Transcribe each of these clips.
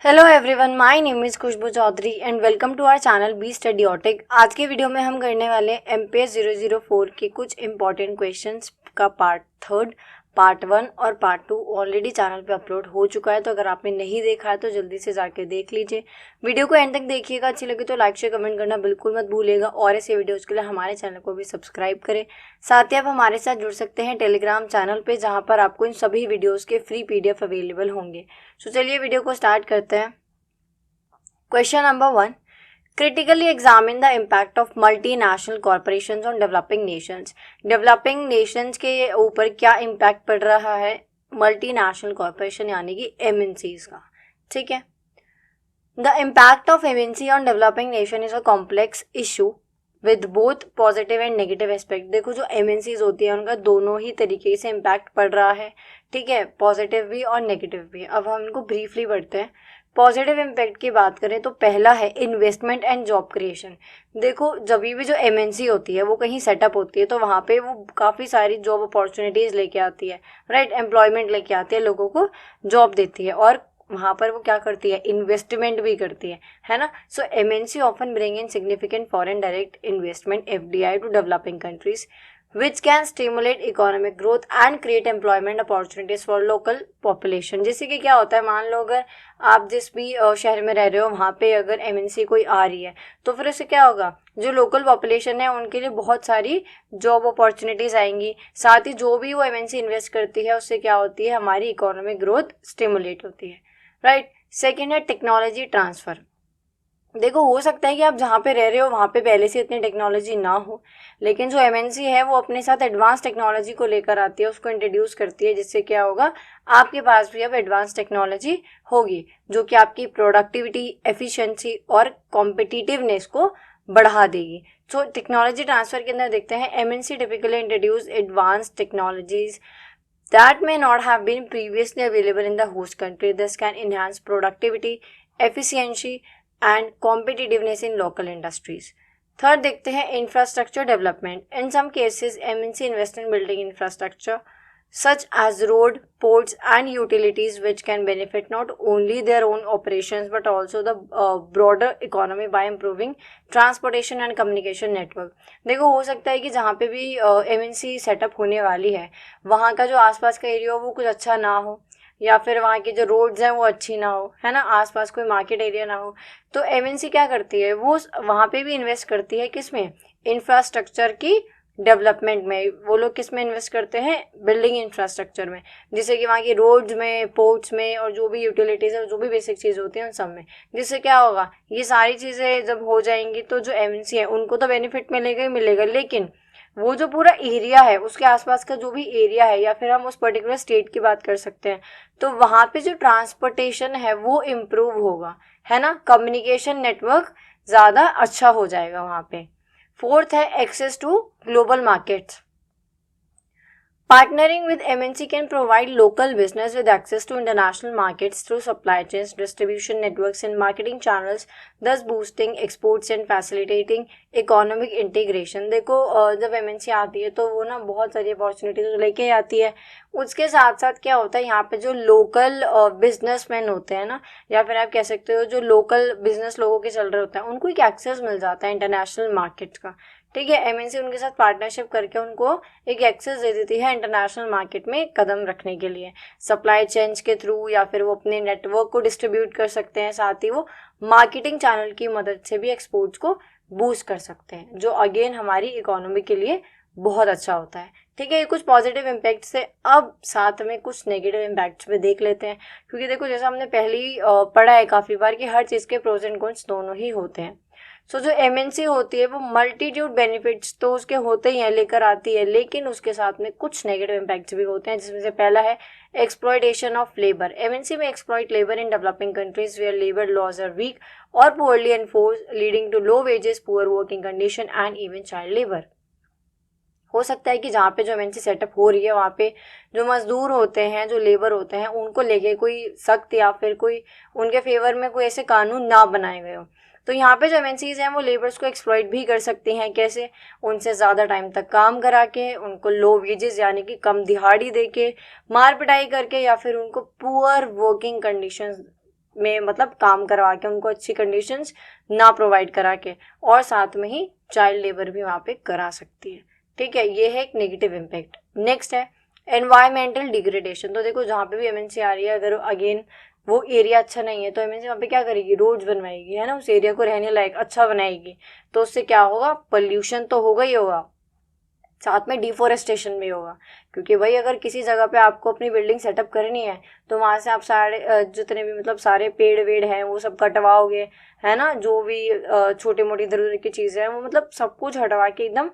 Hello everyone, my name is Khushboo Chaudhary and welcome to our channel Be Studyotic. आज के video में हम करने वाले एमपीएस 004 के कुछ इंपॉर्टेंट क्वेश्चंस का पार्ट 3, पार्ट 1 और पार्ट 2 ऑलरेडी चैनल पे अपलोड हो चुका है। तो अगर आपने नहीं देखा है तो जल्दी से जाके देख लीजिए। वीडियो को एंड तक देखिएगा। अच्छी लगे तो लाइक शेयर कमेंट करना बिल्कुल मत भूलिएगा और ऐसे वीडियोज़ के लिए हमारे चैनल को भी सब्सक्राइब करें। साथ ही आप हमारे साथ जुड़ सकते हैं टेलीग्राम चैनल पे, जहाँ पर आपको इन सभी वीडियोज़ के फ्री PDF अवेलेबल होंगे। तो चलिए वीडियो को स्टार्ट करते हैं। Question number 1. Critically examine the impact of multinational corporations on developing nations. Developing nations के ऊपर क्या impact पड़ रहा है multinational corporation यानी कि MNCs का। ठीक है। The impact of MNC on developing nation is a complex issue with both positive and negative aspect। देखो जो MNCs होती है उनका दोनों ही तरीके से इम्पैक्ट पड़ रहा है। ठीक है, पॉजिटिव भी और नेगेटिव भी। अब हम इनको ब्रीफली पढ़ते हैं। पॉजिटिव इम्पैक्ट की बात करें तो पहला है इन्वेस्टमेंट एंड जॉब क्रिएशन। देखो जब भी जो MNC होती है वो कहीं सेटअप होती है तो वहाँ पे वो काफ़ी सारी जॉब अपॉर्चुनिटीज़ लेके आती है, राइट। एम्प्लॉयमेंट लेके आती है, लोगों को जॉब देती है और वहाँ पर वो क्या करती है, इन्वेस्टमेंट भी करती है ना। So MNC often bring in significant foreign direct investment FDI to developing countries which can stimulate economic growth and create employment opportunities for local population। जैसे कि क्या होता है, मान लो अगर आप जिस भी शहर में रह रहे हो वहाँ पे अगर MNC कोई आ रही है तो फिर उससे क्या होगा, जो लोकल पॉपुलेशन है उनके लिए बहुत सारी जॉब अपॉर्चुनिटीज़ आएंगी। साथ ही जो भी वो MNC इन्वेस्ट करती है उससे क्या होती है, हमारी इकोनॉमिक ग्रोथ स्टिमुलेट होती है, राइट। सेकेंड है टेक्नोलॉजी ट्रांसफ़र। देखो हो सकता है कि आप जहाँ पे रह रहे हो वहाँ पे पहले से इतनी टेक्नोलॉजी ना हो, लेकिन जो MNC है वो अपने साथ एडवांस टेक्नोलॉजी को लेकर आती है, उसको इंट्रोड्यूस करती है, जिससे क्या होगा, आपके पास भी अब एडवांस टेक्नोलॉजी होगी जो कि आपकी प्रोडक्टिविटी, एफिशिएंसी और कॉम्पिटिटिवनेस को बढ़ा देगी। सो टेक्नोलॉजी ट्रांसफ़र के अंदर देखते हैं MNC typically introduce advance technologies that may not have been previously available in the host country. This can enhance productivity, efficiency and competitiveness in local industries. Third देखते हैं infrastructure development. In some cases MNC invest in building infrastructure such as road, ports and utilities which can benefit not only their own operations but also the broader economy by improving transportation and communication network। देखो हो सकता है कि जहाँ पे भी MNC setup होने वाली है वहाँ का जो आसपास का एरिया हो वो कुछ अच्छा ना हो, या फिर वहाँ की जो रोड्स हैं वो अच्छी ना हो, है ना, आसपास कोई मार्केट एरिया ना हो। तो MNC क्या करती है, वो वहाँ पे भी इन्वेस्ट करती है, किस में, इंफ्रास्ट्रक्चर की डेवलपमेंट में। वो लोग किस में इन्वेस्ट करते हैं, बिल्डिंग इंफ्रास्ट्रक्चर में, जिससे कि वहाँ की रोड्स में, पोर्ट्स में और जो भी यूटिलिटीज़ है, जो भी बेसिक चीज़ होती है उन सब में। जिससे क्या होगा, ये सारी चीज़ें जब हो जाएंगी तो जो MNC है उनको तो बेनिफिट मिलेगा ही मिलेगा, लेकिन वो जो पूरा एरिया है उसके आसपास का जो भी एरिया है, या फिर हम उस पर्टिकुलर स्टेट की बात कर सकते हैं, तो वहाँ पे जो ट्रांसपोर्टेशन है वो इम्प्रूव होगा, है ना, कम्युनिकेशन नेटवर्क ज़्यादा अच्छा हो जाएगा वहाँ पे। फोर्थ है access to global markets. Partnering with MNC can provide local business with access to international markets through supply chains, distribution networks and marketing channels, thus boosting exports and facilitating economic integration। देखो जब MNC आती है तो वो ना बहुत सारी opportunities लेके आती है। उसके साथ साथ क्या होता है, यहाँ पे जो लोकल बिजनेसमैन होते हैं ना, या फिर आप कह सकते हो जो लोकल बिजनेस लोगों के चल रहे होते हैं, उनको एक एक्सेस मिल जाता है इंटरनेशनल मार्केट का। ठीक है, MNC उनके साथ पार्टनरशिप करके उनको एक एक्सेस दे देती है इंटरनेशनल मार्केट में कदम रखने के लिए, सप्लाई चेन्स के थ्रू, या फिर वो अपने नेटवर्क को डिस्ट्रीब्यूट कर सकते हैं। साथ ही वो मार्केटिंग चैनल की मदद से भी एक्सपोर्ट्स को बूस्ट कर सकते हैं, जो अगेन हमारी इकोनॉमी के लिए बहुत अच्छा होता है। ठीक है, ये कुछ पॉजिटिव इम्पैक्ट से। अब साथ में कुछ नेगेटिव इम्पैक्ट्स भी देख लेते हैं, क्योंकि देखो जैसा हमने पहले ही पढ़ा है काफ़ी बार कि हर चीज़ के प्रोज एंड कॉन्स दोनों ही होते हैं। सो जो MNC होती है वो मल्टीट्यूड बेनिफिट्स तो उसके होते ही हैं, लेकर आती है, लेकिन उसके साथ में कुछ नेगेटिव इम्पैक्ट्स भी होते हैं, जिसमें से पहला है एक्सप्लॉयटेशन ऑफ लेबर। MNC में exploit labour in developing countries where labour laws are weak और poorly enforce, leading to low wages, poor working condition and even child labour. हो सकता है कि जहाँ पे जो MNC सेटअप हो रही है वहाँ पे जो मजदूर होते हैं, जो लेबर होते हैं, उनको लेके कोई सख्त या फिर कोई उनके फेवर में कोई ऐसे कानून ना बनाए गए हो। तो यहाँ पे जो MNCs हैं वो लेबर्स को एक्सप्लॉइट भी कर सकती हैं। कैसे, उनसे ज़्यादा टाइम तक काम करा के, उनको लो वेजेस यानी कि कम दिहाड़ी दे के, मार पिटाई करके, या फिर उनको पुअर वर्किंग कंडीशंस में मतलब काम करवा के, उनको अच्छी कंडीशंस ना प्रोवाइड करा के, और साथ में ही चाइल्ड लेबर भी वहाँ पे करा सकती है। ठीक है, ये है एक नेगेटिव इम्पैक्ट। नेक्स्ट है एनवायरमेंटल डिग्रेडेशन। तो देखो जहाँ पे भी एमएनसी आ रही है, अगर अगेन वो एरिया अच्छा नहीं है तो एमएनसी वहाँ पे क्या करेगी, रोड्स बनवाएगी, है ना, उस एरिया को रहने लायक अच्छा बनाएगी। तो उससे क्या होगा, पोल्यूशन तो होगा ही होगा, साथ में डिफोरेस्टेशन भी होगा। क्योंकि भाई अगर किसी जगह पे आपको अपनी बिल्डिंग सेटअप करनी है तो वहाँ से आप सारे जितने भी मतलब सारे पेड़ वेड़ हैं वो सब कटवाओगे, है ना, जो भी छोटी मोटी इधर उधर की चीज़ें हैं वो मतलब सब कुछ हटवा के एकदम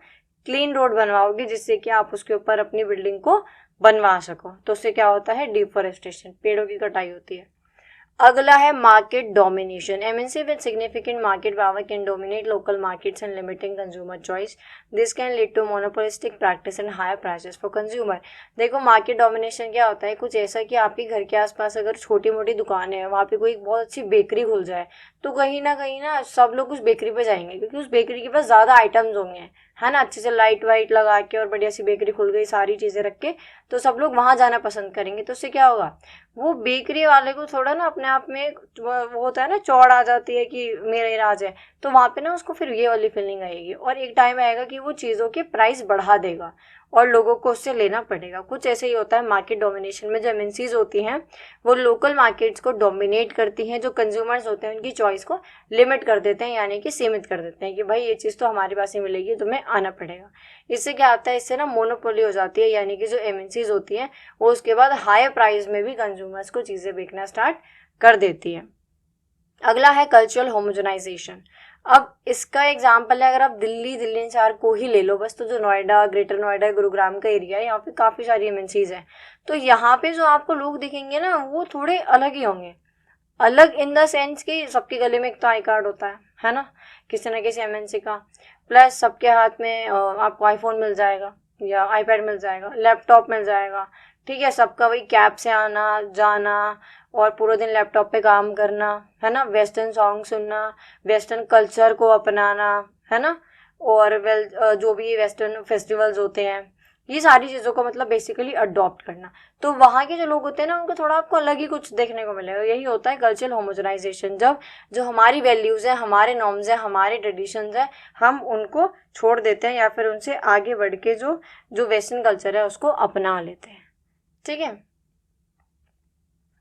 क्लीन रोड बनवाओगे, जिससे कि आप उसके ऊपर अपनी बिल्डिंग को बनवा सको। तो उससे क्या होता है, डिफोरेस्टेशन, पेड़ों की कटाई होती है। अगला है market domination. MNC with significant market power can dominate local markets and limiting consumer choice. This can lead to monopolistic practice and higher prices for consumer. देखो मार्केट डोमिनेशन क्या होता है, कुछ ऐसा कि आपके घर के आसपास अगर छोटी मोटी दुकानें हैं, वहाँ पे कोई बहुत अच्छी बेकरी खुल जाए तो कहीं ना सब लोग उस बेकरी पे जाएंगे, क्योंकि उस बेकरी के पास ज़्यादा आइटम्स होंगे, है ना, अच्छे से लाइट वाइट लगा के और बढ़िया सी बेकरी खुल गई, सारी चीज़ें रख के, तो सब लोग वहाँ जाना पसंद करेंगे। तो उससे क्या होगा, वो बेकरी वाले को थोड़ा ना अपने आप में वो होता है ना, चौड़ आ जाती है कि मेरा ही राज है, तो वहाँ पे ना उसको फिर ये वाली फीलिंग आएगी, और एक टाइम आएगा कि वो चीज़ों के प्राइस बढ़ा देगा और लोगों को उससे लेना पड़ेगा। कुछ ऐसे ही होता है मार्केट डोमिनेशन में। जो एमएनसीज होती हैं वो लोकल मार्केट्स को डोमिनेट करती हैं, जो कंज्यूमर्स होते हैं उनकी चॉइस को लिमिट कर देते हैं, यानी कि सीमित कर देते हैं कि भाई ये चीज़ तो हमारे पास ही मिलेगी, तुम्हें आना पड़ेगा। इससे क्या होता है, इससे ना मोनोपोली हो जाती है, यानी कि जो एमएनसीज होती हैं वो उसके बाद हाई प्राइस में भी कंज्यूमर्स को चीज़ें बेचना स्टार्ट कर देती है। अगला है कल्चरल होमोजेनाइजेशन। अब इसका एग्जाम्पल है, अगर आप दिल्ली एनसीआर को ही ले लो बस, तो जो नोएडा, ग्रेटर नोएडा, गुरुग्राम का एरिया है, यहाँ पे काफ़ी सारी एमएनसीज हैं। तो यहाँ पे जो आपको लोग दिखेंगे ना वो थोड़े अलग ही होंगे। अलग इन द सेंस कि सबके गले में एक तो आई कार्ड होता है ना, किसी न किसी एमएनसी का, प्लस सबके हाथ में आपको आईफोन मिल जाएगा या आईपैड मिल जाएगा, लैपटॉप मिल जाएगा। ठीक है, सबका वही कैब से आना जाना और पूरा दिन लैपटॉप पे काम करना, है ना, वेस्टर्न सॉन्ग सुनना, वेस्टर्न कल्चर को अपनाना, है ना, और जो भी वेस्टर्न फेस्टिवल्स होते हैं, ये सारी चीज़ों को मतलब बेसिकली अडॉप्ट करना। तो वहाँ के जो लोग होते हैं ना उनको थोड़ा आपको अलग ही कुछ देखने को मिलेगा। यही होता है कल्चरल होमोजेनाइजेशन, जब जो हमारी वैल्यूज़ है, हमारे नॉर्म्स है, हमारे ट्रेडिशंस है, हम उनको छोड़ देते हैं या फिर उनसे आगे बढ़ के जो वेस्टर्न कल्चर है उसको अपना लेते हैं। ठीक है,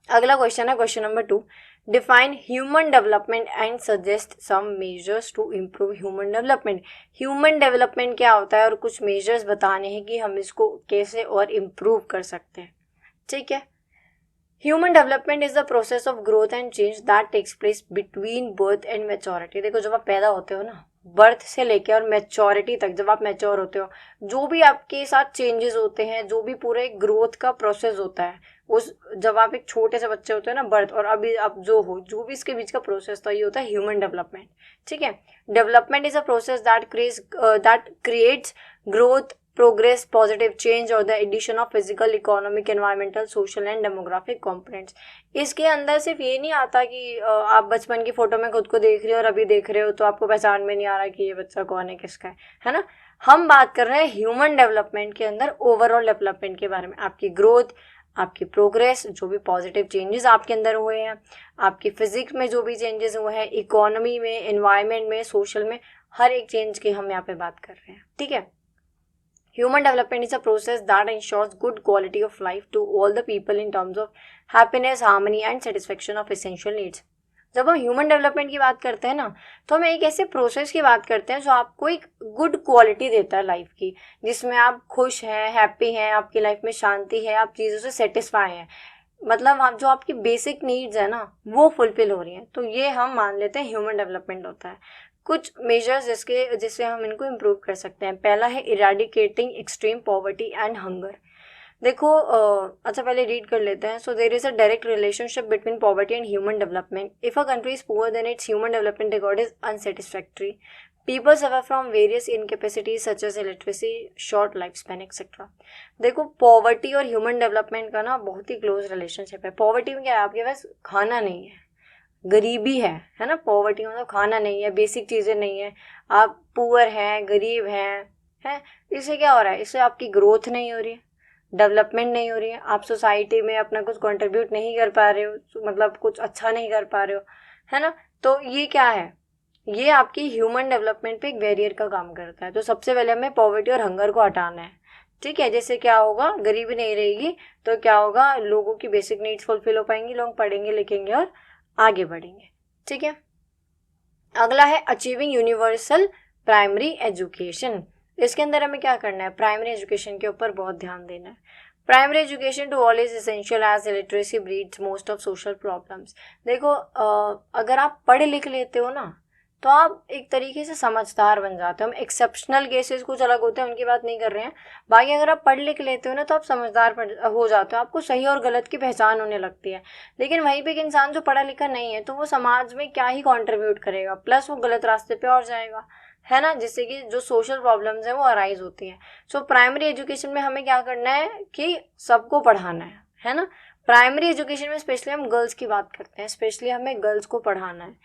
अगला क्वेश्चन है question number 2। Define human development and suggest some measures to improve human development. Human development क्या होता है और कुछ मेजर्स बताने हैं कि हम इसको कैसे और इम्प्रूव कर सकते हैं। ठीक है, human development is the process of growth and change that takes place between birth and maturity. देखो जब आप पैदा होते हो ना, बर्थ से लेके और मैच्योरिटी तक, जब आप मैच्योर होते हो, जो भी आपके साथ चेंजेस होते हैं, जो भी पूरे ग्रोथ का प्रोसेस होता है, उस जब आप एक छोटे से बच्चे होते हो ना, बर्थ और अभी आप जो भी इसके बीच का प्रोसेस था, ये होता है ह्यूमन डेवलपमेंट। ठीक है, development is a process that creates growth, progress, positive change और the addition of physical, economic, environmental, social and demographic components. इसके अंदर सिर्फ ये नहीं आता कि आप बचपन की फोटो में खुद को देख रहे हो और अभी देख रहे हो तो आपको पहचान में नहीं आ रहा कि ये बच्चा कौन है, किसका है ना। हम बात कर रहे हैं ह्यूमन डेवलपमेंट के अंदर ओवरऑल डेवलपमेंट के बारे में, आपकी ग्रोथ, आपकी प्रोग्रेस, जो भी पॉजिटिव चेंजेस आपके अंदर हुए हैं, आपकी फिजिक्स में जो भी चेंजेस हुए हैं, इकोनॉमी में, एनवायरनमेंट में, सोशल में, हर एक चेंज की हम यहाँ पे बात कर रहे हैं। ठीक है, human development is a process that ensures good quality of life to all the people in terms of happiness, harmony and satisfaction of essential needs. जब हम ह्यूमन डेवलपमेंट की बात करते हैं ना, तो हम एक ऐसे प्रोसेस की बात करते हैं जो आपको एक गुड क्वालिटी देता है लाइफ की, जिसमें आप खुश हैं, हैप्पी हैं, आपकी लाइफ में शांति है, आप चीज़ों से सेटिस्फाई हैं, मतलब आप जो आपकी बेसिक नीड्स है ना वो फुलफिल हो रही हैं। तो ये हम मान लेते हैं ह्यूमन डेवलपमेंट होता है। कुछ मेजर्स जिससे हम इनको इम्प्रूव कर सकते हैं। पहला है eradicating extreme poverty and hunger. देखो अच्छा पहले रीड कर लेते हैं। So there is a direct relationship between poverty and human development. If a country is poor then its human development record is unsatisfactory. People suffer from various incapacities such as illiteracy, short life span etcetera. देखो poverty और human development का ना बहुत ही close relationship है। Poverty में क्या है, आपके पास खाना नहीं है, गरीबी है ना। पॉवर्टी मतलब खाना नहीं है, बेसिक चीज़ें नहीं है, आप पुअर हैं, गरीब हैं, इससे क्या हो रहा है, इससे आपकी ग्रोथ नहीं हो रही है। डेवलपमेंट नहीं हो रही है, आप सोसाइटी में अपना कुछ कंट्रीब्यूट नहीं कर पा रहे हो, मतलब कुछ अच्छा नहीं कर पा रहे हो, है ना। तो ये क्या है, ये आपकी ह्यूमन डेवलपमेंट पे एक बैरियर का काम करता है। तो सबसे पहले हमें पॉवर्टी और हंगर को हटाना है, ठीक है। जैसे क्या होगा, गरीबी नहीं रहेगी तो क्या होगा, लोगों की बेसिक नीड्स फुलफिल हो पाएंगी, लोग पढ़ेंगे लिखेंगे और आगे बढ़ेंगे, ठीक है। अगला है अचीविंग यूनिवर्सल प्राइमरी एजुकेशन। इसके अंदर हमें क्या करना है, प्राइमरी एजुकेशन के ऊपर बहुत ध्यान देना है। Primary education to all is essential as illiteracy breeds most of social problems. देखो अगर आप पढ़ लिख लेते हो ना तो आप एक तरीके से समझदार बन जाते हो। हम एक्सेप्शनल केसेस कुछ अलग होते हैं, उनकी बात नहीं कर रहे हैं, बाकी अगर आप पढ़ लिख लेते हो ना तो आप समझदार हो जाते हो, आपको सही और गलत की पहचान होने लगती है। लेकिन वहीं पे एक इंसान जो पढ़ा लिखा नहीं है तो वो समाज में क्या ही कंट्रीब्यूट करेगा, प्लस वो गलत रास्ते पे और जाएगा, है ना, जिससे कि जो सोशल प्रॉब्लम्स हैं वो अराइज होती हैं। सो प्राइमरी एजुकेशन में हमें क्या करना है कि सबको पढ़ाना है ना। प्राइमरी एजुकेशन में स्पेशली हम गर्ल्स की बात करते हैं, स्पेशली हमें गर्ल्स को पढ़ाना है।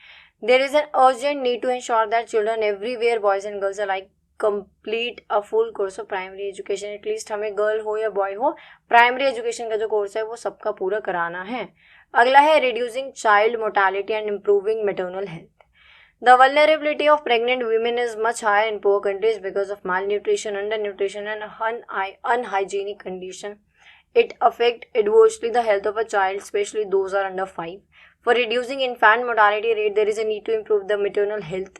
There is an urgent need to ensure that children everywhere boys and girls alike complete a full course of primary education. At least हमें गर्ल हो या बॉय हो, प्राइमरी एजुकेशन का जो कोर्स है वो सबका पूरा कराना है। अगला है reducing child mortality and improving maternal health. The vulnerability of pregnant women is much higher in poor countries because of malnutrition, undernutrition, and unhygienic condition. It affects adversely the health of a child, especially those are under 5. For reducing infant mortality rate, there is a need to improve the maternal health,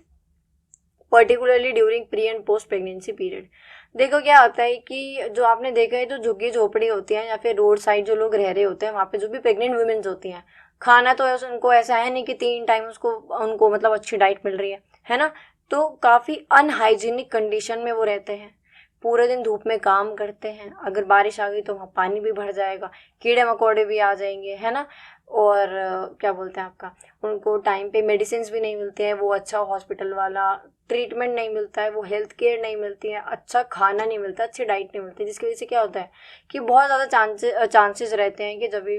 particularly during pre and post pregnancy period. देखो क्या होता है कि जो आपने देखा है, जो झुग्गी झोपड़ी होती हैं या फिर रोड साइड जो लोग रह रहे होते हैं, वहाँ पे जो भी प्रेग्नेंट वुमेन्स होती हैं, खाना तो उनको ऐसा है नहीं कि 3 टाइम उनको मतलब अच्छी डाइट मिल रही है ना। तो काफ़ी अनहाइजीनिक कंडीशन में वो रहते हैं, पूरे दिन धूप में काम करते हैं, अगर बारिश आ गई तो वहाँ पानी भी भर जाएगा, कीड़े मकोड़े भी आ जाएंगे, है ना। और क्या बोलते हैं आपका, उनको टाइम पे मेडिसिन भी नहीं मिलते हैं, वो अच्छा हॉस्पिटल वाला ट्रीटमेंट नहीं मिलता है, वो हेल्थ केयर नहीं मिलती है, अच्छा खाना नहीं मिलता, अच्छी डाइट नहीं मिलती, जिसकी वजह से क्या होता है कि बहुत ज़्यादा चांसेस रहते हैं कि जब भी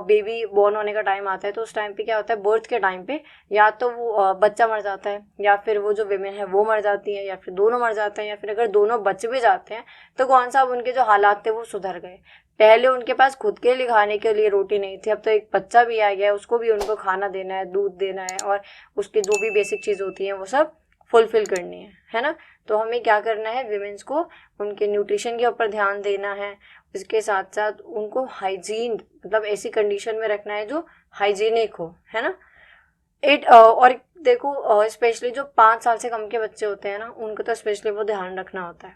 बेबी बॉर्न होने का टाइम आता है तो उस टाइम पे क्या होता है, बर्थ के टाइम पे या तो वो बच्चा मर जाता है या फिर वो जो विमेन है वो मर जाती है या फिर दोनों मर जाते हैं, या फिर अगर दोनों बच भी जाते हैं तो कौन सा अब उनके जो हालात थे वो सुधर गए। पहले उनके पास खुद के लिए खाने के लिए रोटी नहीं थी, अब तो एक बच्चा भी आ गया है, उसको भी उनको खाना देना है, दूध देना है और उसकी जो भी बेसिक चीज़ होती हैं वो सब फुलफिल करनी है ना। तो हमें क्या करना है, विमेंस को उनके न्यूट्रिशन के ऊपर ध्यान देना है, इसके साथ साथ उनको हाइजीन मतलब ऐसी कंडीशन में रखना है जो हाइजीनिक हो, है ना। और देखो स्पेशली जो 5 साल से कम के बच्चे होते हैं ना, उनको तो स्पेशली वो ध्यान रखना होता है,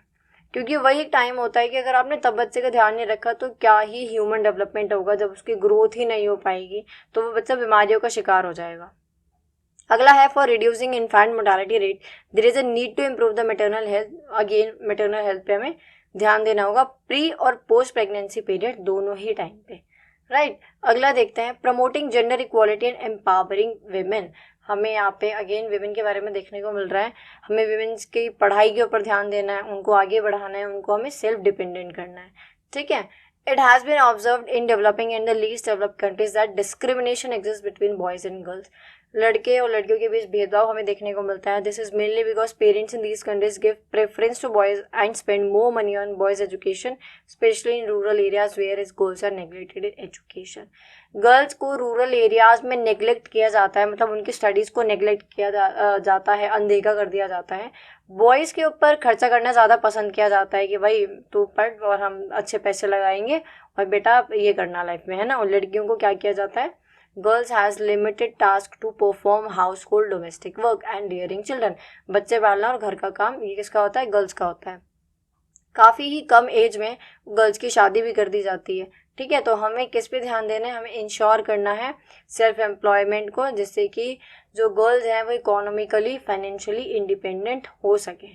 क्योंकि वही एक टाइम होता है कि अगर आपने तब बच्चे का ध्यान नहीं रखा तो क्या ही ह्यूमन डेवलपमेंट होगा, जब उसकी ग्रोथ ही नहीं हो पाएगी तो वो बच्चा बीमारियों का शिकार हो जाएगा। अगला है for reducing infant mortality rate there is a need to improve the maternal health. Again maternal health पे हमें ध्यान देना होगा प्री और पोस्ट प्रेगनेंसी पीरियड दोनों ही टाइम पे, राइट। अगला देखते हैं promoting gender equality and empowering women. हमें यहाँ पे अगेन विमेन के बारे में देखने को मिल रहा है, हमें विमेन्स की पढ़ाई के ऊपर ध्यान देना है, उनको आगे बढ़ाना है, उनको हमें सेल्फ डिपेंडेंट करना है, ठीक है। It has been observed in developing and the least developed countries that discrimination exists between boys and girls. लड़के और लड़कियों के बीच भेदभाव हमें देखने को मिलता है। This is mainly because parents in these countries give preference to boys and spend more money on boys education, especially in rural areas where is girls are neglected in education. Girls को rural areas में neglect किया जाता है, मतलब उनकी studies को neglect किया जाता है, अनदेखा कर दिया जाता है। बॉयज़ के ऊपर खर्चा करना ज़्यादा पसंद किया जाता है कि भाई तू पढ़ और हम अच्छे पैसे लगाएंगे और बेटा ये करना लाइफ में, है ना। और लड़कियों को क्या किया जाता है, girls has limited task to perform household domestic work and rearing children. बच्चे पालना और घर का काम ये किसका होता है, गर्ल्स का होता है। काफ़ी ही कम एज में गर्ल्स की शादी भी कर दी जाती है, ठीक है। तो हमें किस पे ध्यान देना है, हमें इंश्योर करना है सेल्फ एम्प्लॉयमेंट को, जिससे कि जो गर्ल्स हैं वो इकोनॉमिकली फाइनेंशियली इंडिपेंडेंट हो सके,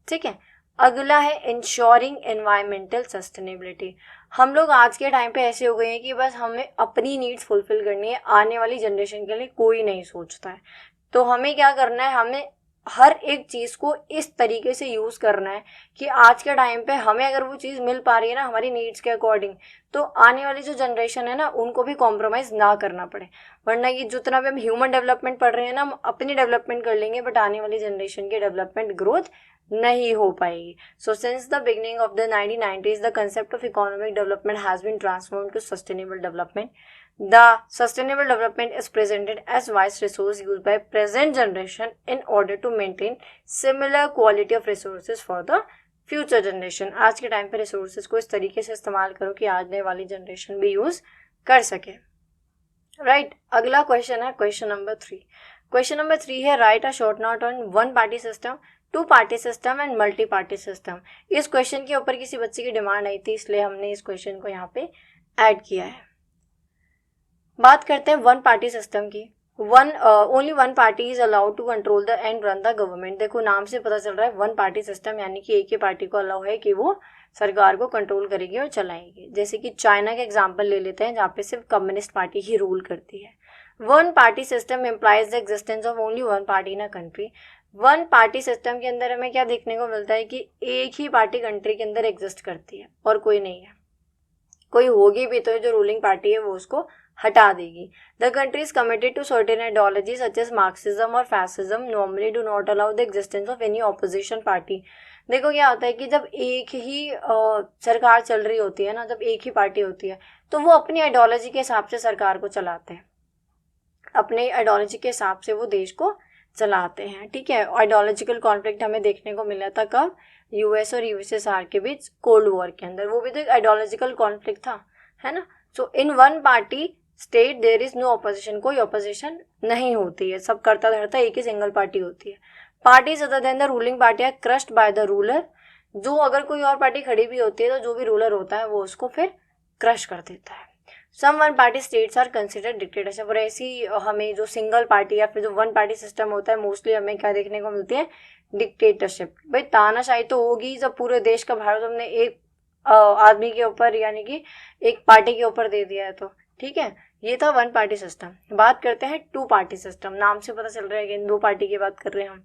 ठीक है। अगला है इंश्योरिंग एनवायरमेंटल सस्टेनेबिलिटी। हम लोग आज के टाइम पे ऐसे हो गए हैं कि बस हमें अपनी नीड्स फुलफिल करनी है, आने वाली जनरेशन के लिए कोई नहीं सोचता है। तो हमें क्या करना है, हमें हर एक चीज़ को इस तरीके से यूज़ करना है कि आज के टाइम पे हमें अगर वो चीज़ मिल पा रही है ना हमारी नीड्स के अकॉर्डिंग, तो आने वाली जो जनरेशन है ना उनको भी कॉम्प्रोमाइज़ ना करना पड़े। वरना ये जितना भी हम ह्यूमन डेवलपमेंट पढ़ रहे हैं ना, हम अपनी डेवलपमेंट कर लेंगे बट आने वाली जनरेशन की डेवलपमेंट ग्रोथ नहीं हो पाएगी. So since the beginning of the 1990s the concept of economic development has been transformed to sustainable development. The sustainable development is presented as wise resource used by present generation in order to maintain similar quality of resources for the future generation. आज के time पे resources को इस तरीके से इस्तेमाल करो कि आने वाली जनरेशन भी यूज कर सके. राइट, अगला क्वेश्चन है क्वेश्चन नंबर 3. क्वेश्चन नंबर 3 है write a short note on one party system, two party system and multi party system. इस क्वेश्चन के ऊपर किसी बच्चे की डिमांड आई थी, इसलिए हमने इस क्वेश्चन को यहाँ पे ऐड किया है. बात करते हैं वन पार्टी सिस्टम की. Only one party is allowed to control the and run the government. देखो नाम से पता चल रहा है वन पार्टी सिस्टम, यानी कि एक ही पार्टी को अलाउ है कि वो सरकार को कंट्रोल करेगी और चलाएगी. जैसे कि चाइना का एग्जांपल ले लेते हैं जहाँ पे सिर्फ कम्युनिस्ट पार्टी ही रूल करती है. One party system implies the existence of only one party in a country. One party system के अंदर हमें क्या देखने को मिलता है कि एक ही पार्टी कंट्री के अंदर एग्जिस्ट करती है और कोई नहीं है. कोई होगी भी तो जो रूलिंग पार्टी है वो उसको हटा देगी. The country is committed to certain ideology such as Marxism और fascism normally do not allow the existence of any opposition party. देखो क्या होता है कि जब एक ही सरकार चल रही होती है ना, जब एक ही पार्टी होती है तो वो अपनी आइडियोलॉजी के हिसाब से सरकार को चलाते हैं, अपने आइडियोलॉजी के हिसाब से वो देश को चलाते हैं. ठीक है, आइडियोलॉजिकल कॉन्फ्लिक्ट हमें देखने को मिला था कब, यूएस और यूएसएसआर के बीच कोल्ड वॉर के अंदर. वो भी तो एक आइडियोलॉजिकल कॉन्फ्लिक्ट था, है ना. So in one party state there is no opposition, कोई ऑपोजिशन नहीं होती है, सब करता धरता एक ही सिंगल पार्टी होती है. Parties other than the ruling party are crushed by the ruler. जो अगर कोई और पार्टी खड़ी भी होती है तो जो भी रूलर होता है वो उसको फिर क्रश कर देता है. Some one party states are considered dictatorship. और ऐसी हमें जो सिंगल पार्टी या फिर जो वन पार्टी सिस्टम होता है मोस्टली हमें क्या देखने को मिलती है, डिक्टेटरशिप. भाई तानाशाही तो होगी जब पूरे देश का भारत हमने एक आदमी के ऊपर यानी कि एक पार्टी के ऊपर दे दिया है तो. ठीक है, ये था वन पार्टी सिस्टम. बात करते हैं टू पार्टी सिस्टम. नाम से पता चल रहा है कि दो पार्टी की बात कर रहे हैं हम.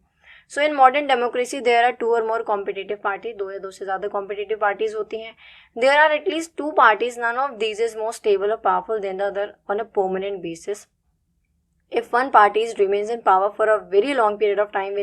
So in modern democracy there are two or more competitive party. दो या दो से ज्यादा कॉम्पिटिटिव पार्टीज होती हैं. There are at least two parties, none of these is more stable और powerful than the other on a permanent basis. If one party remains in power for a very long period of time,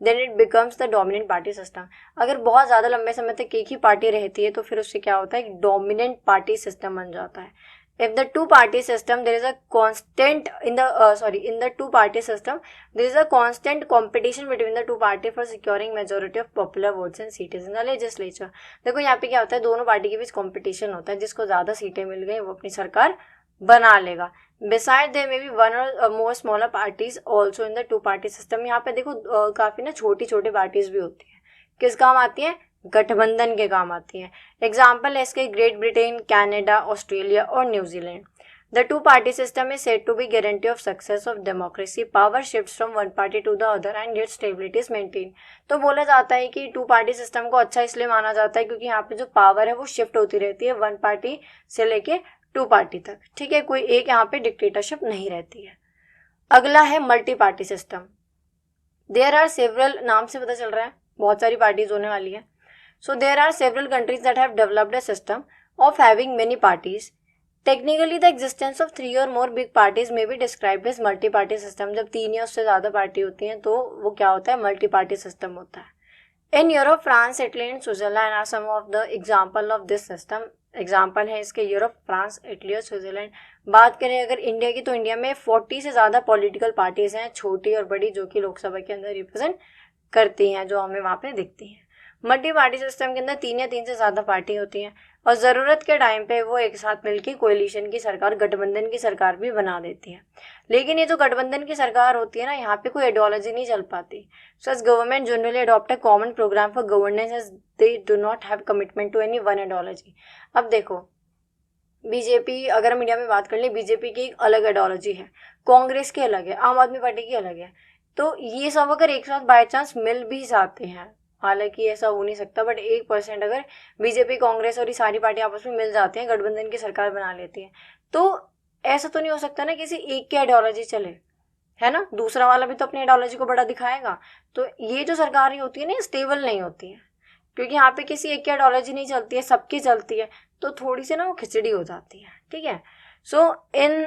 then it becomes the dominant party system. अगर बहुत ज़्यादा लंबे समय तक एक ही party रहती है तो फिर उससे क्या होता है, एक डोमिनेंट पार्टी सिस्टम बन जाता है. If the two-party system, there is a constant in the two-party system, there is a constant competition between the two party for securing majority of popular votes and seats in the legislature. देखो यहाँ पे क्या होता है, दोनों party के बीच competition होता है, जिसको ज़्यादा सीटें मिल गई वो अपनी सरकार बना लेगा. Besides there may be one or more smaller parties also in the two-party system. यहाँ पे देखो काफ़ी ना छोटी छोटी पार्टीज भी होती हैं. किस काम आती हैं, गठबंधन के काम आती हैं. एग्जाम्पल है इसके ग्रेट ब्रिटेन, कनाडा, ऑस्ट्रेलिया और New Zealand. The two party system is said to be guarantee of success of democracy. Power shifts from one party to the other and yet stability is maintain. तो बोला जाता है कि to party system को अच्छा इसलिए माना जाता है क्योंकि यहाँ पे जो पावर है वो शिफ्ट होती रहती है वन पार्टी से लेके टू पार्टी तक. ठीक है, कोई एक यहाँ पे डिक्टेटरशिप नहीं रहती है. अगला है multi party system. There are several, नाम से पता चल रहा है बहुत सारी पार्टीज होने वाली है. So there are several countries that have developed a system of having many parties. Technically, the existence of three or more big parties may be described as multi-party system. जब तीन या उससे ज़्यादा पार्टी होती हैं तो वो क्या होता है, मल्टी-पार्टी सिस्टम होता है. In Europe, France, Italy and Switzerland are some of the example of this system. Example है इसके यूरोप, फ्रांस, इटली और स्विट्जरलैंड. बात करें अगर इंडिया की तो इंडिया में 40 से ज़्यादा पॉलिटिकल पार्टीज हैं, छोटी और बड़ी, जो कि लोकसभा के अंदर रिप्रेजेंट करती हैं, जो हमें वहाँ पे दिखती हैं. मल्टी पार्टी सिस्टम के अंदर तीन या तीन से ज़्यादा पार्टी होती हैं और ज़रूरत के टाइम पे वो एक साथ मिलकर कोalition की सरकार, गठबंधन की सरकार भी बना देती है. लेकिन ये जो गठबंधन की सरकार होती है ना, यहाँ पे कोई आइडियोलॉजी नहीं चल पाती. So as government generally adopt a common programme for governance as they do not have commitment to any one ideology. अब देखो बीजेपी, अगर हम इंडिया में बात कर लें, बीजेपी की एक अलग आइडियोलॉजी है, कांग्रेस की अलग है, आम आदमी पार्टी की अलग है. तो ये सब अगर एक साथ बाई चांस मिल भी जाते हैं, हालांकि ऐसा हो नहीं सकता, बट 1% अगर बीजेपी, कांग्रेस और ये सारी पार्टी आपस में मिल जाते हैं, गठबंधन की सरकार बना लेती है, तो ऐसा तो नहीं हो सकता ना किसी एक की आइडियोलॉजी चले, है ना. दूसरा वाला भी तो अपनी आइडियोलॉजी को बड़ा दिखाएगा. तो ये जो सरकारें होती है ना, स्टेबल नहीं होती है, क्योंकि यहाँ पे किसी एक की आइडियोलॉजी नहीं चलती है, सबकी चलती है, तो थोड़ी सी ना वो खिचड़ी हो जाती है. ठीक है. So in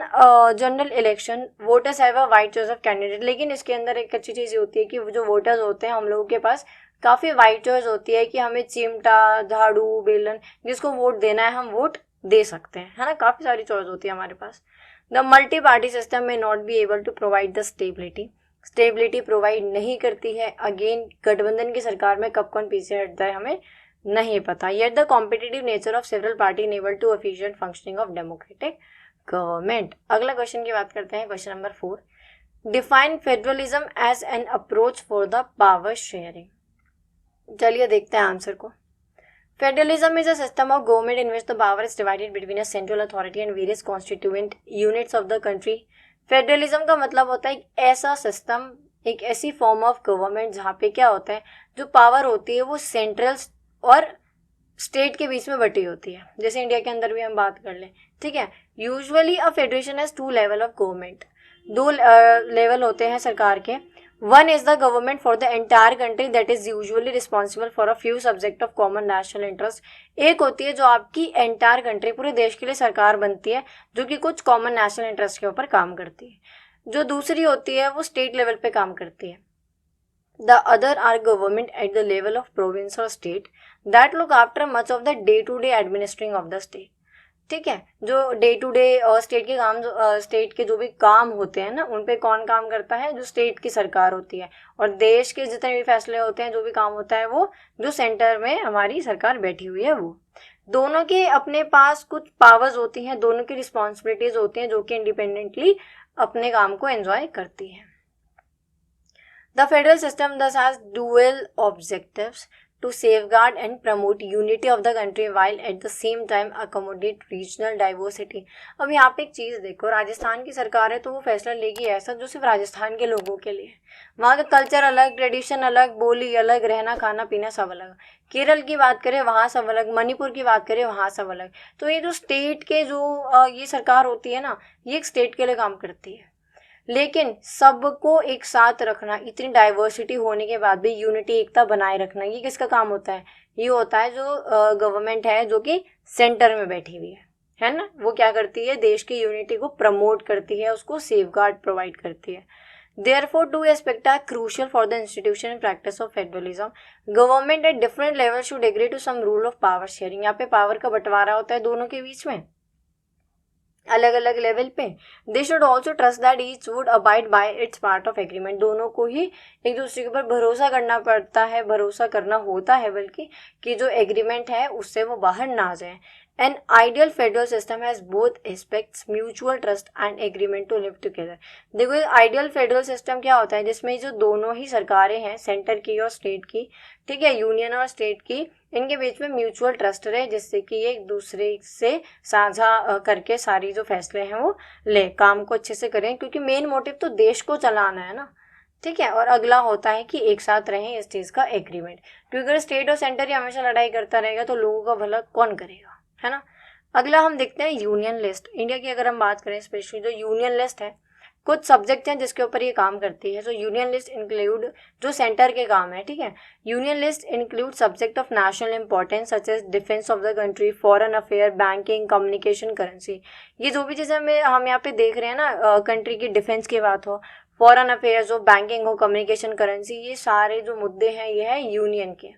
general election voters have a wide choice of candidate. लेकिन इसके अंदर एक अच्छी चीज़ होती है कि वो जो वोटर्स होते हैं, हम लोगों के पास काफ़ी वाइड चॉइस होती है कि हमें चिमटा, झाड़ू, बेलन, जिसको वोट देना है हम वोट दे सकते हैं, है ना, काफ़ी सारी चॉइस होती है हमारे पास। The multi party system may not be able to provide the stability provide नहीं करती है। अगेन गठबंधन की सरकार में कब कौन पीछे हटता है हमें नहीं पता। Yet the competitive nature of several party enable to efficient functioning of democratic government. अगला क्वेश्चन की बात करते हैं, question number 4। Define federalism as an approach for the power sharing. चलिए देखते हैं आंसर को। Federalism is a system of government in which the power is divided between a central authority and various constituent units of the country. Federalism का मतलब होता है एक ऐसा सिस्टम, एक ऐसी फॉर्म ऑफ गवर्नमेंट जहाँ पे क्या होता है, जो पावर होती है वो सेंट्रल और स्टेट के बीच में बटी होती है। जैसे इंडिया के अंदर भी हम बात कर लें, ठीक है। Usually a federation has 2 level of government, 2 level होते हैं सरकार के। One is the government for the entire country that is usually responsible for a few subject of common national interest. एक होती है जो आपकी एंटायर कंट्री, पूरे देश के लिए सरकार बनती है, जो कि कुछ कॉमन नेशनल इंटरेस्ट के ऊपर काम करती है। जो दूसरी होती है वो स्टेट लेवल पे काम करती है। The other are government at the level of province or state that look after much of the day-to-day administering of the state। ठीक है, जो डे टू डे स्टेट के काम, स्टेट के जो भी काम होते हैं ना, उन पे कौन काम करता है, जो स्टेट की सरकार होती है। और देश के जितने भी फैसले होते हैं, जो भी काम होता है, वो जो सेंटर में हमारी सरकार बैठी हुई है वो। दोनों के अपने पास कुछ पावर्स होती हैं, दोनों की रिस्पॉन्सिबिलिटीज होती हैं, जो कि इंडिपेंडेंटली अपने काम को एंजॉय करती हैं। The federal system thus has dual objectives to safeguard and promote unity of the country while at the same time accommodate regional diversity। अब यहाँ पे एक चीज़ देखो, राजस्थान की सरकार है तो वो फैसला लेगी ऐसा जो सिर्फ राजस्थान के लोगों के लिए। वहाँ का कल्चर अलग, ट्रेडिशन अलग, बोली अलग, रहना खाना पीना सब अलग। केरल की बात करें वहाँ सब अलग, मणिपुर की बात करें वहाँ सब अलग। तो ये जो स्टेट के जो ये सरकार होती है ना, ये एक स्टेट के लिए काम करती है। लेकिन सबको एक साथ रखना, इतनी डाइवर्सिटी होने के बाद भी यूनिटी, एकता बनाए रखना, ये किसका काम होता है? ये होता है जो गवर्नमेंट है, जो कि सेंटर में बैठी हुई है ना। वो क्या करती है? देश की यूनिटी को प्रमोट करती है, उसको सेफगार्ड प्रोवाइड करती है। Therefore, two aspects are crucial for the institution and practice of federalism. Government at different levels should agree to some rule of power sharing। यहाँ पे पावर का बंटवारा होता है दोनों के बीच में, अलग अलग लेवल पे। They should also trust that each would abide by it's part of agreement. दोनों को ही एक दूसरे के ऊपर भरोसा करना पड़ता है, भरोसा करना होता है बल्कि, कि जो एग्रीमेंट है उससे वो बाहर ना जाए। An ideal federal system has both aspects, mutual trust and agreement to live together. देखो आइडियल फेडरल सिस्टम क्या होता है? जिसमें जो दोनों ही सरकारें हैं, सेंटर की और स्टेट की, ठीक है, यूनियन और स्टेट की, इनके बीच में म्यूचुअल ट्रस्ट रहे, जिससे कि ये एक दूसरे से साझा करके सारी जो फैसले हैं वो ले, काम को अच्छे से करें, क्योंकि मेन मोटिव तो देश को चलाना है ना, ठीक है। और अगला होता है कि एक साथ रहें, इस चीज़ का एग्रीमेंट। क्योंकि अगर स्टेट और सेंटर ही हमेशा लड़ाई करता रहेगा तो लोगों का भला कौन करेगा, है ना। अगला हम देखते हैं यूनियन लिस्ट। इंडिया की अगर हम बात करें, स्पेशली जो यूनियन लिस्ट है, कुछ सब्जेक्ट हैं जिसके ऊपर ये काम करती है। तो यूनियन लिस्ट इंक्लूड जो सेंटर के काम है, ठीक है। Union list include subject of national importance such as defence of the country, foreign affair, banking, communication, currency. ये जो भी चीज़ें हम यहाँ पे देख रहे हैं ना, कंट्री की डिफेंस की बात हो, फॉरेन अफेयर्स हो, बैंकिंग हो, कम्युनिकेशन, करेंसी, ये सारे जो मुद्दे हैं ये है यूनियन के,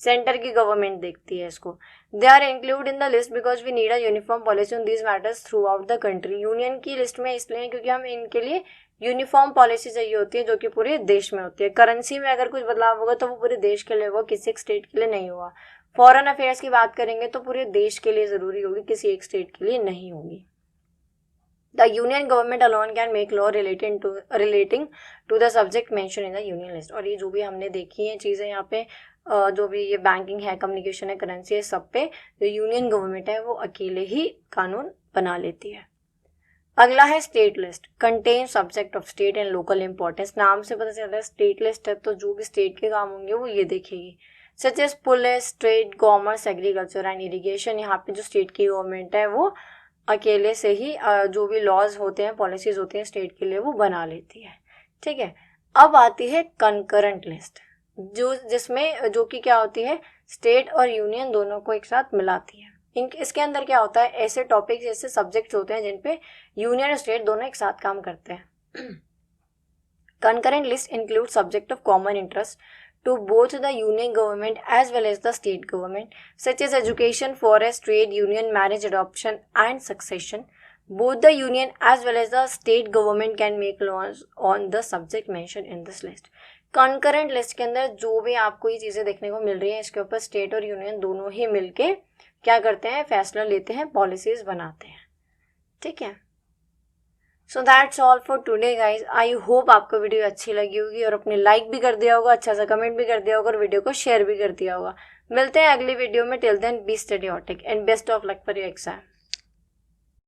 सेंटर की गवर्नमेंट देखती है इसको। They are include in the list because we need a uniform policy on these matters throughout the country. Union की लिस्ट में इसलिए क्योंकि हम इनके लिए यूनिफॉर्म पॉलिसी चाहिए होती है, जो कि पूरे देश में होती है। करेंसी में अगर कुछ बदलाव होगा तो वो पूरे देश के लिए होगा, किसी एक स्टेट के लिए नहीं होगा। फॉरेन अफेयर्स की बात करेंगे तो पूरे देश के लिए जरूरी होगी, किसी एक स्टेट के लिए नहीं होगी। The union government alone can make law relating to the subject mentioned in the union list। और ये जो भी हमने देखी हैं चीज़ें यहाँ पे, जो भी ये बैंकिंग है, कम्युनिकेशन है, करेंसी है, सब पे जो यूनियन गवर्नमेंट है वो अकेले ही कानून बना लेती है। अगला है state list. Contain subject of state and local importance. नाम से पता चलता है स्टेट लिस्ट है तो जो भी स्टेट के काम होंगे वो ये देखेगी, such as police, trade, commerce, agriculture and irrigation. यहाँ पे जो स्टेट की गवर्नमेंट है वो अकेले से ही जो भी लॉज होते हैं, पॉलिसीज होती हैं स्टेट के लिए, वो बना लेती है, ठीक है। अब आती है कंकरेंट लिस्ट, जिसमें जो कि क्या होती है, स्टेट और यूनियन दोनों को एक साथ मिलाती है। इसके अंदर क्या होता है, ऐसे टॉपिक्स, ऐसे सब्जेक्ट्स होते हैं जिन पे यूनियन और स्टेट दोनों एक साथ काम करते हैं। Concurrent list include subject of common interest to both the union government as well as the state government, such as education, forest, trade, union, marriage, adoption and succession. Both the union as well as the state government can make laws on the subject mentioned in this list. Concurrent list के अंदर जो भी आपको ये चीज़ें देखने को मिल रही हैं, इसके ऊपर स्टेट और यूनियन दोनों ही मिलके क्या करते हैं, फैसला लेते हैं, पॉलिसीज बनाते हैं. ठीक है. So that's all for today guys. I hope आपको वीडियो अच्छी लगी होगी और अपने लाइक भी कर दिया होगा, अच्छा सा कमेंट भी कर दिया होगा और वीडियो को शेयर भी कर दिया होगा. मिलते हैं अगली वीडियो में. Till then be Studyotic and best of luck for your exam.